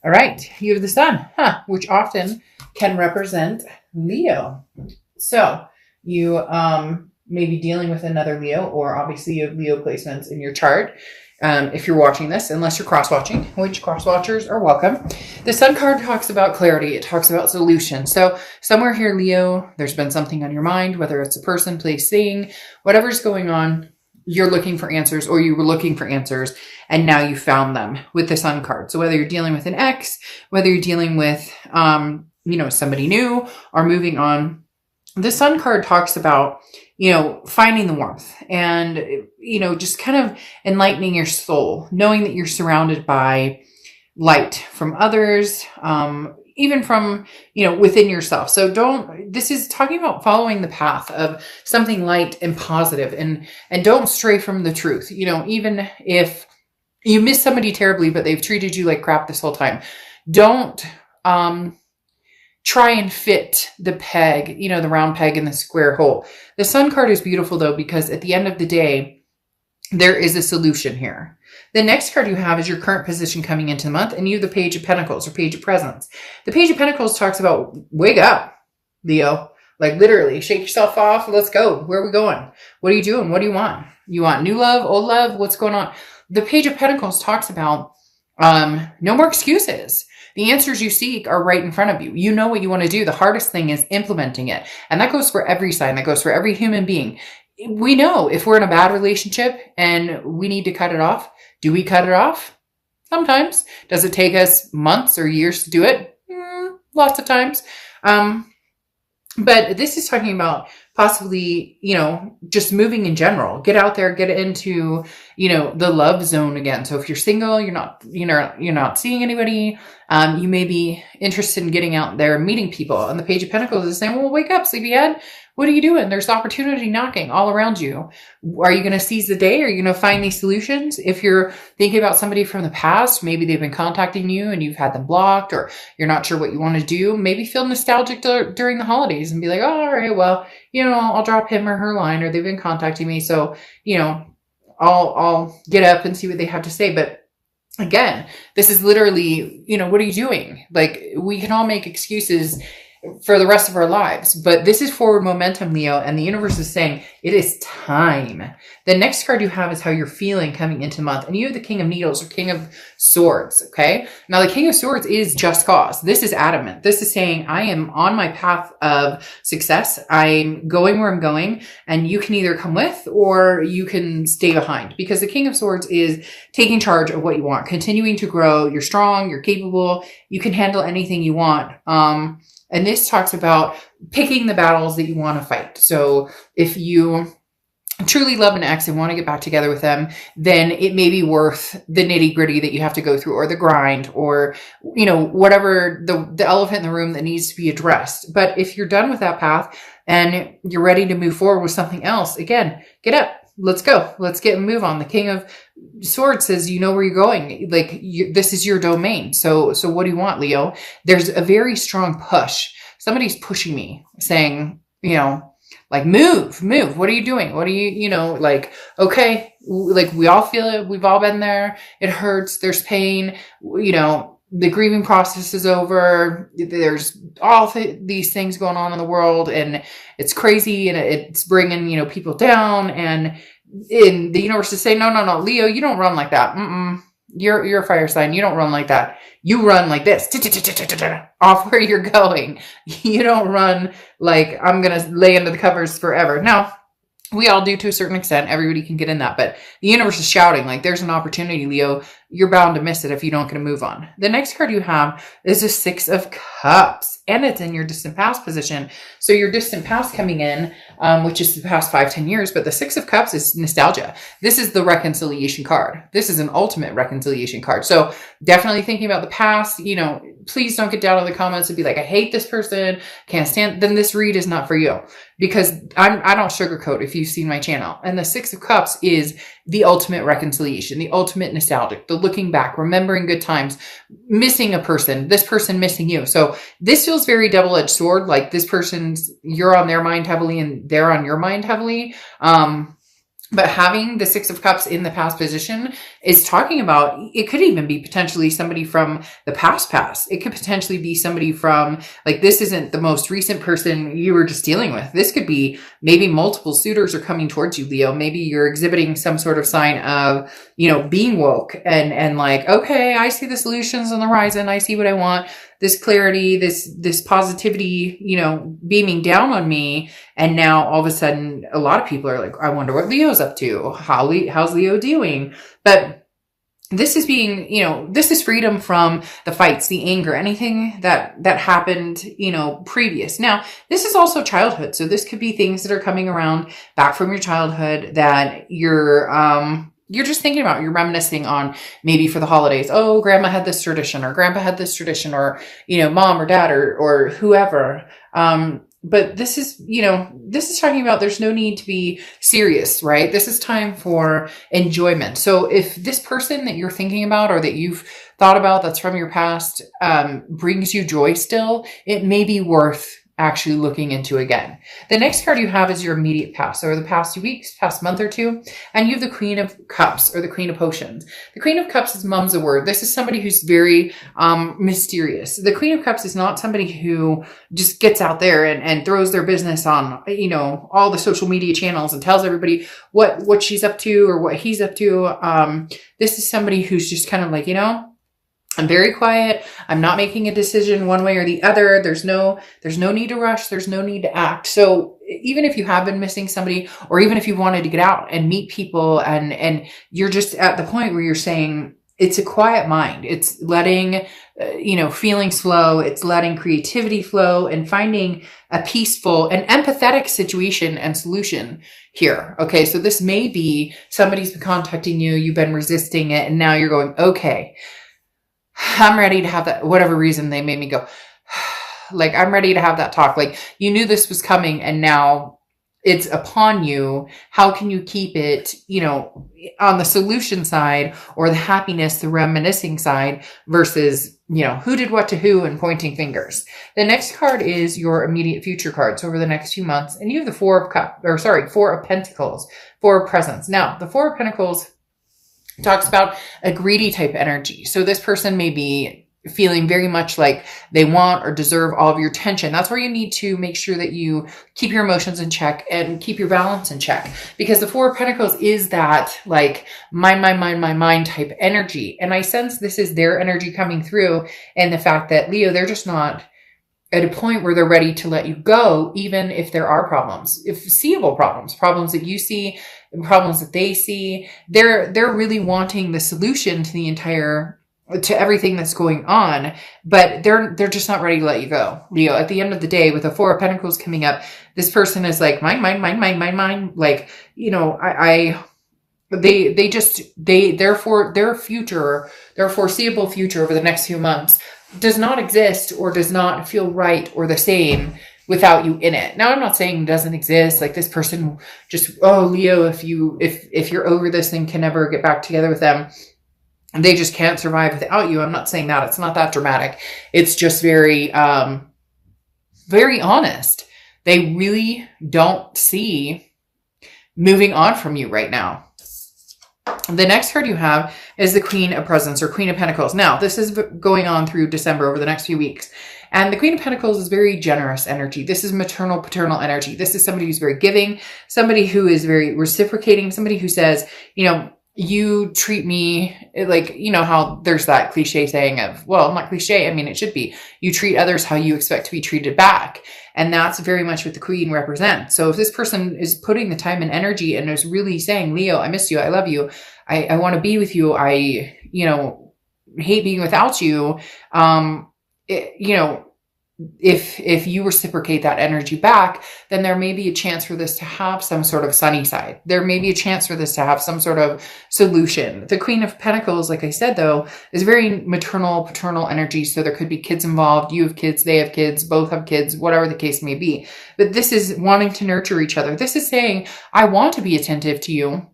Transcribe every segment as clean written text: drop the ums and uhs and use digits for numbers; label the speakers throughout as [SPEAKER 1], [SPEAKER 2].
[SPEAKER 1] All right. You have the sun, which often can represent Leo. So you may be dealing with another Leo, or obviously you have Leo placements in your chart. If you're watching this, unless you're cross-watching, which cross-watchers are welcome. The sun card talks about clarity. It talks about solution. So somewhere here, Leo, there's been something on your mind, whether it's a person, place, thing, whatever's going on, you're looking for answers, or you were looking for answers, and now you found them with the sun card. So whether you're dealing with an ex, whether you're dealing with, somebody new or moving on, the sun card talks about, finding the warmth and, just kind of enlightening your soul, knowing that you're surrounded by light from others, even from, within yourself. So this is talking about following the path of something light and positive, and don't stray from the truth. Even if you miss somebody terribly, but they've treated you like crap this whole time, don't, try and fit the peg, the round peg in the square hole. The sun card is beautiful though, because at the end of the day, there is a solution here. The next card you have is your current position coming into the month, and you have the Page of Pentacles or Page of Presents. The Page of Pentacles talks about, wake up, Leo. Like literally, shake yourself off. Let's go. Where are we going? What are you doing? What do you want? You want new love, old love? What's going on? The Page of Pentacles talks about no more excuses. The answers you seek are right in front of you. You know what you want to do. The hardest thing is implementing it. And that goes for every sign. That goes for every human being. We know if we're in a bad relationship and we need to cut it off. Do we cut it off? Sometimes. Does it take us months or years to do it? Lots of times. But this is talking about possibly, just moving in general. Get out there, get into, the love zone again. So if you're single, you're not seeing anybody, you may be interested in getting out there and meeting people. And the Page of Pentacles is saying, well, wake up, sleepyhead. What are you doing? There's opportunity knocking all around you. Are you going to seize the day? Are you going to find these solutions? If you're thinking about somebody from the past, maybe they've been contacting you and you've had them blocked, or you're not sure what you want to do, maybe feel nostalgic during the holidays and be like, oh, all right, well, I'll drop him or her line, or they've been contacting me. So, I'll get up and see what they have to say. But again, this is literally, what are you doing? Like, we can all make excuses for the rest of our lives, but this is forward momentum, Leo, and the universe is saying it is time. The next card you have is how you're feeling coming into the month, and you have the King of Needles or King of Swords. Okay, now the King of Swords is just cause. This is adamant. This is saying I am on my path of success. I'm going where I'm going, and you can either come with or you can stay behind, because the King of Swords is taking charge of what you want, continuing to grow. You're strong, you're capable, you can handle anything you want. And this talks about picking the battles that you want to fight. So if you truly love an ex and want to get back together with them, then it may be worth the nitty gritty that you have to go through, or the grind, or, whatever the elephant in the room that needs to be addressed. But if you're done with that path and you're ready to move forward with something else, again, get up. Let's go. Let's get and move on. The King of Swords says, you know where you're going. Like, this is your domain. So what do you want, Leo? There's a very strong push. Somebody's pushing me, saying, like, move. What are you doing? What are you, okay, like, we all feel it. We've all been there. It hurts. There's pain. The grieving process is over. There's all these things going on in the world, and it's crazy, and it's bringing, people down. And in the universe is saying, no, Leo, you don't run like that. You're a fire sign. You don't run like that. You run like this, off where you're going. You don't run like, I'm going to lay under the covers forever. Now, we all do to a certain extent. Everybody can get in that. But the universe is shouting, like, there's an opportunity, Leo. You're bound to miss it if you don't get to move on. The next card you have is the Six of Cups, and it's in your distant past position. So your distant past coming in, which is the past 5-10 years, but the Six of Cups is nostalgia. This is the reconciliation card. This is an ultimate reconciliation card. So definitely thinking about the past, please don't get down in the comments and be like, I hate this person, can't stand, then this read is not for you. Because I don't sugarcoat if you've seen my channel. And the Six of Cups is the ultimate reconciliation, the ultimate nostalgic, the looking back, remembering good times, missing a person, this person missing you. So this feels very double-edged sword. Like, this person's, you're on their mind heavily and they're on your mind heavily. But having the Six of Cups in the past position is talking about, it could even be potentially somebody from the past. It could potentially be somebody from, like, this isn't the most recent person you were just dealing with. This could be maybe multiple suitors are coming towards you, Leo. Maybe you're exhibiting some sort of sign of, being woke and like, okay, I see the solutions on the horizon. I see what I want. This clarity, this positivity, beaming down on me. And now all of a sudden, a lot of people are like, I wonder what Leo's up to. How's Leo doing? But this is this is freedom from the fights, the anger, anything that happened, previous. Now, this is also childhood. So this could be things that are coming around back from your childhood that you're just thinking about, you're reminiscing on maybe for the holidays. Oh, grandma had this tradition, or grandpa had this tradition, or, mom or dad or whoever. But this is talking about there's no need to be serious, right? This is time for enjoyment. So if this person that you're thinking about or that you've thought about that's from your past brings you joy still, it may be worth actually looking into again. The next card you have is your immediate past, or the past 2 weeks, past month or two, and you have the Queen of Cups or the Queen of Potions. The Queen of Cups is mum's a word. This is somebody who's very mysterious. The Queen of Cups is not somebody who just gets out there and throws their business on, all the social media channels and tells everybody what she's up to or what he's up to. This is somebody who's just kind of like, I'm very quiet. I'm not making a decision one way or the other. There's no need to rush. There's no need to act. So even if you have been missing somebody, or even if you wanted to get out and meet people and you're just at the point where you're saying it's a quiet mind, it's letting, feelings flow. It's letting creativity flow and finding a peaceful and empathetic situation and solution here. Okay. So this may be somebody's been contacting you. You've been resisting it. And now you're going, okay, I'm ready to have that, whatever reason they made me go, like, I'm ready to have that talk. Like, you knew this was coming and now it's upon you. How can you keep it, on the solution side or the happiness, the reminiscing side versus, who did what to who and pointing fingers. The next card is your immediate future cards over the next few months. And you have the Four of Pentacles, Four of Presents. Now, the Four of Pentacles talks about a greedy type energy. So this person may be feeling very much like they want or deserve all of your attention. That's where you need to make sure that you keep your emotions in check and keep your balance in check, because the Four of Pentacles is that like mind type energy. And I sense this is their energy coming through, and the fact that, Leo, they're just not at a point where they're ready to let you go, even if there are problems, if seeable problems that you see, problems that they see. They're really wanting the solution to everything that's going on, but they're just not ready to let you go, Leo. At the end of the day, with the Four of Pentacles coming up, this person is like, mine. Like, their future, their foreseeable future over the next few months does not exist or does not feel right or the same without you in it. Now, I'm not saying it doesn't exist. Like, this person just, Leo, if you're over this and can never get back together with them, they just can't survive without you. I'm not saying that. It's not that dramatic. It's just very, very honest. They really don't see moving on from you right now. The next card you have is the Queen of Presents or Queen of Pentacles. Now, this is going on through December over the next few weeks. And the Queen of Pentacles is very generous energy. This is maternal, paternal energy. This is somebody who's very giving, somebody who is very reciprocating, somebody who says, you treat me like, how there's that cliche saying of, well, not cliche, I mean, it should be, you treat others how you expect to be treated back. And that's very much what the Queen represents. So if this person is putting the time and energy and is really saying, Leo, I miss you, I love you, I want to be with you, I, hate being without you, if you reciprocate that energy back, then there may be a chance for this to have some sort of sunny side. There may be a chance for this to have some sort of solution. The Queen of Pentacles, like I said, though, is very maternal, paternal energy. So there could be kids involved. You have kids, they have kids, both have kids, whatever the case may be. But this is wanting to nurture each other. This is saying, I want to be attentive to you,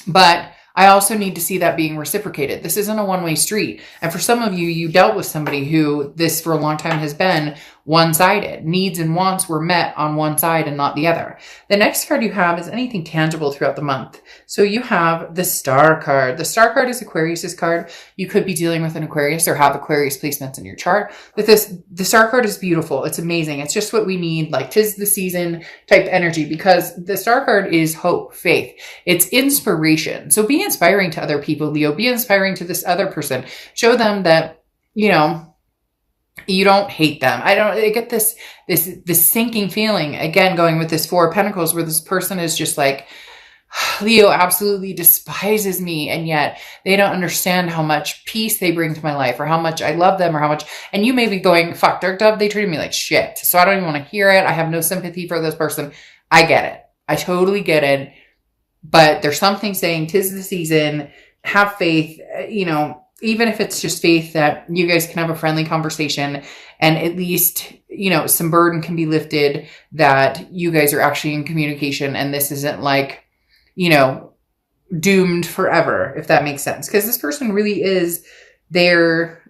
[SPEAKER 1] but I also need to see that being reciprocated. This isn't a one-way street. And for some of you, you dealt with somebody who this for a long time has been one-sided. Needs and wants were met on one side and not the other. The next card you have is anything tangible throughout the month. So you have the Star card. The Star card is Aquarius's card. You could be dealing with an Aquarius or have Aquarius placements in your chart. But the Star card is beautiful. It's amazing. It's just what we need, like 'tis the season type energy, because the Star card is hope, faith. It's inspiration. So be inspiring to other people, Leo. Be inspiring to this other person. Show them that, you don't hate them. I get this sinking feeling, again, going with this Four of Pentacles, where this person is just like, Leo absolutely despises me, and yet they don't understand how much peace they bring to my life, or how much I love them, or how much, and you may be going, fuck, Dark Dove, they treated me like shit, so I don't even want to hear it. I have no sympathy for this person. I get it. I totally get it. But there's something saying 'tis the season, have faith, even if it's just faith that you guys can have a friendly conversation, and at least, some burden can be lifted, that you guys are actually in communication, and this isn't like, doomed forever, if that makes sense. Because this person really is, they're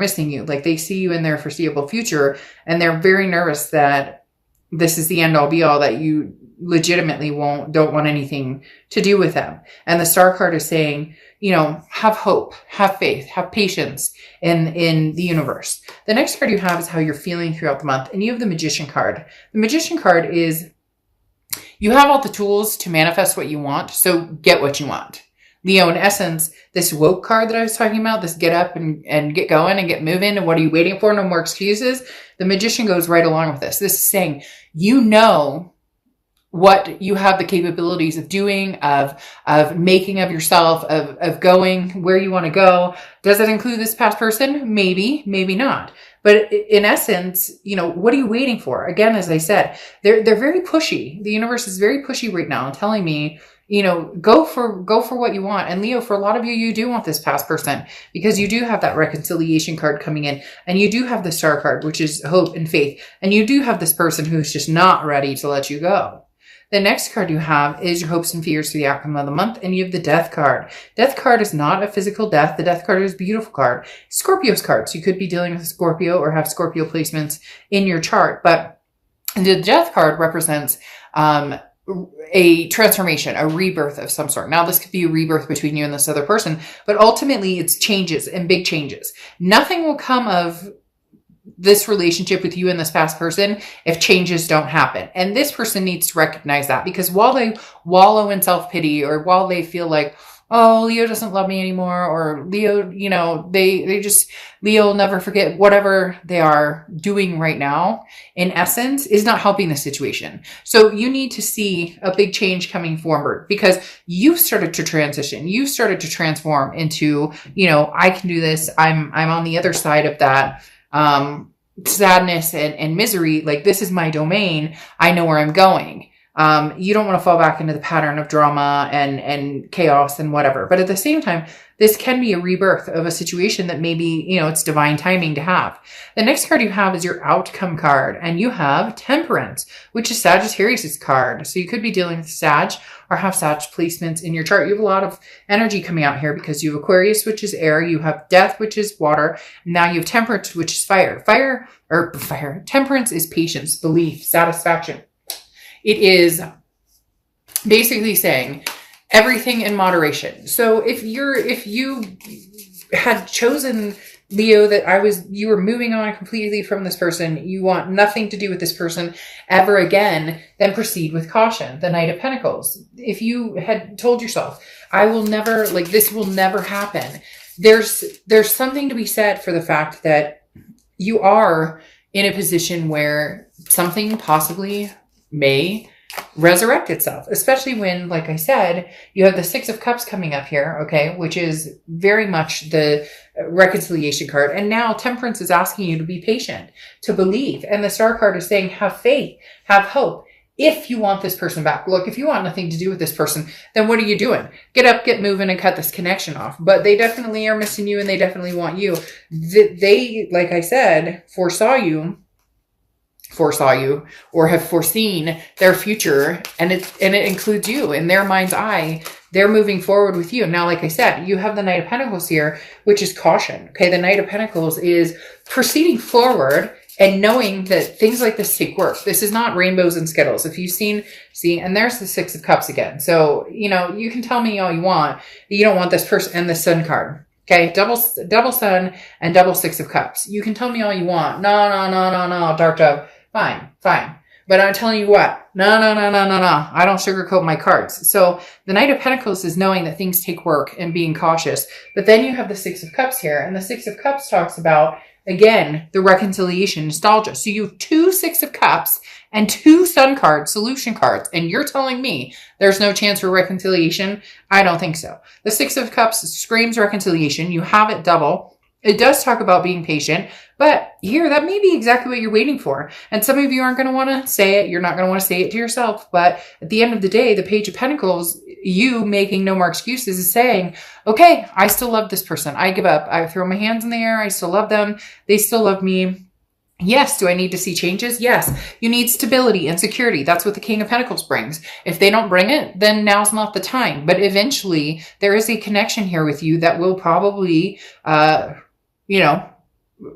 [SPEAKER 1] missing you. Like, they see you in their foreseeable future, and they're very nervous that this is the end all be all, that you legitimately don't want anything to do with them. And the Star card is saying, have hope, have faith, have patience in the universe. The next card you have is how you're feeling throughout the month. And you have the Magician card. The Magician card is, you have all the tools to manifest what you want, so get what you want. Leo, in essence, this woke card that I was talking about, this get up and get going and get moving, and what are you waiting for? No more excuses. The Magician goes right along with this. This is saying, what you have the capabilities of doing, of making of yourself, of going where you want to go. Does it include this past person? Maybe, maybe not. But in essence, what are you waiting for? Again, as I said, they're very pushy. The universe is very pushy right now, telling me, go for what you want. And Leo, for a lot of you, you do want this past person, because you do have that reconciliation card coming in, and you do have the Star card, which is hope and faith. And you do have this person who's just not ready to let you go. The next card you have is your hopes and fears for the outcome of the month, and you have the Death card. Death card is not a physical death. The Death card is a beautiful card. Scorpio's card. So you could be dealing with a Scorpio or have Scorpio placements in your chart. But the Death card represents a transformation, a rebirth of some sort. Now, this could be a rebirth between you and this other person, but ultimately it's changes and big changes. Nothing will come of this relationship with you and this past person if changes don't happen. And this person needs to recognize that, because while they wallow in self-pity, or while they feel like, oh, Leo doesn't love me anymore, or Leo, Leo will never forget, whatever they are doing right now, in essence, is not helping the situation. So you need to see a big change coming forward, because you've started to transition. You've started to transform into, I can do this. I'm on the other side of that sadness and misery. Like, this is my domain. I know where I'm going. You don't want to fall back into the pattern of drama and chaos and whatever. But at the same time, this can be a rebirth of a situation that maybe, it's divine timing to have. The next card you have is your outcome card, and you have Temperance, which is Sagittarius' card. So you could be dealing with Sag or have Sag placements in your chart. You have a lot of energy coming out here, because you have Aquarius, which is air. You have Death, which is water. And now you have Temperance, which is fire. Temperance is patience, belief, satisfaction. It is basically saying everything in moderation. So if you had chosen, Leo, that you were moving on completely from this person, you want nothing to do with this person ever again, then proceed with caution. The Knight of Pentacles. If you had told yourself, this will never happen, there's something to be said for the fact that you are in a position where something possibly may resurrect itself, especially when, like I said, you have the Six of Cups coming up here, okay, which is very much the reconciliation card. And now Temperance is asking you to be patient, to believe. And the Star card is saying, have faith, have hope. If you want this person back, look, if you want nothing to do with this person, then what are you doing? Get up, get moving, and cut this connection off. But they definitely are missing you, and they definitely want you. They, like I said, foresaw you or have foreseen their future, and it includes you. In their mind's eye, they're moving forward with you. Now, like I said, you have the Knight of Pentacles here, which is caution. Okay, the Knight of Pentacles is proceeding forward And knowing that things like this take work. This is not rainbows and Skittles. If you've see, and there's the Six of Cups again. So, you can tell me all you want. You don't want this person and the Sun card. Okay. Double Sun and double Six of Cups. You can tell me all you want. No, no, no, no, no, Dark Dove. Fine. But I'm telling you what, no. I don't sugarcoat my cards. So the Knight of Pentacles is knowing that things take work and being cautious. But then you have the Six of Cups here. And the Six of Cups talks about, again, the reconciliation, nostalgia. So you have 2 Six of Cups and 2 Sun cards, solution cards. And you're telling me there's no chance for reconciliation? I don't think so. The Six of Cups screams reconciliation. You have it double. It does talk about being patient, but here, that may be exactly what you're waiting for. And some of you aren't going to want to say it. You're not going to want to say it to yourself. But at the end of the day, the Page of Pentacles, you making no more excuses, is saying, okay, I still love this person. I give up. I throw my hands in the air. I still love them. They still love me. Yes. Do I need to see changes? Yes. You need stability and security. That's what the King of Pentacles brings. If they don't bring it, then now's not the time. But eventually, there is a connection here with you that will probably,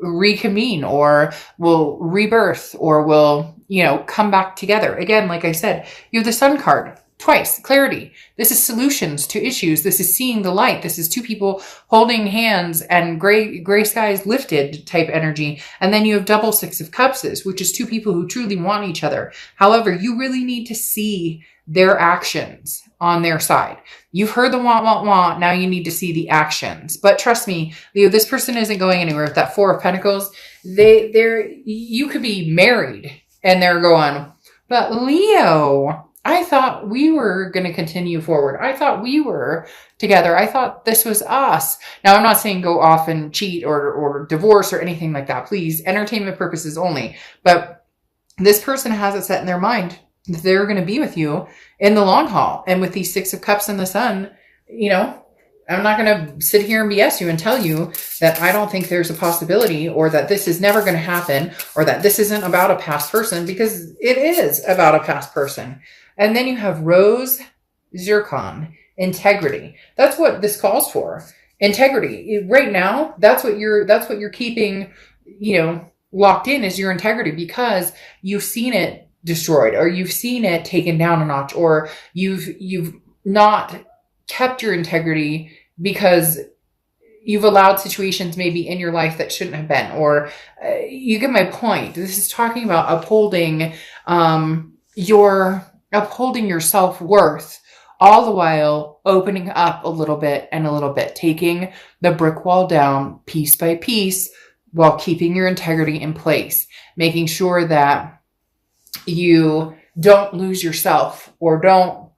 [SPEAKER 1] reconvene, or will rebirth, or will, come back together. Again, like I said, you have the Sun card twice, clarity. This is solutions to issues. This is seeing the light. This is 2 people holding hands and gray skies lifted type energy. And then you have double Six of Cups, which is 2 people who truly want each other. However, you really need to see their actions on their side. You've heard the want. Now you need to see the actions. But trust me, Leo, this person isn't going anywhere. With that Four of Pentacles, you could be married and they're going, but Leo, I thought we were going to continue forward. I thought we were together. I thought this was us. Now, I'm not saying go off and cheat or divorce or anything like that. Please, entertainment purposes only. But this person has it set in their mind that they're going to be with you in the long haul. And with these Six of Cups and the Sun, I'm not going to sit here and BS you and tell you that I don't think there's a possibility, or that this is never going to happen, or that this isn't about a past person, because it is about a past person. And then you have Rose, Zircon, integrity. That's what this calls for. Integrity. Right now, that's what you're keeping, locked in, is your integrity, because you've seen it destroyed, or you've seen it taken down a notch, or you've not kept your integrity because you've allowed situations maybe in your life that shouldn't have been, or you get my point. This is talking about upholding your self-worth, all the while opening up a little bit and a little bit, taking the brick wall down piece by piece while keeping your integrity in place, making sure that you don't lose yourself, or don't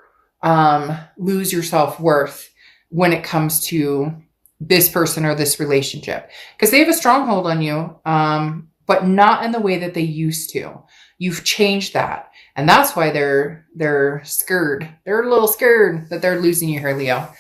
[SPEAKER 1] lose your self-worth when it comes to this person or this relationship, because they have a stronghold on you, but not in the way that they used to. You've changed that. And that's why they're scared. They're a little scared that they're losing you here, Leo.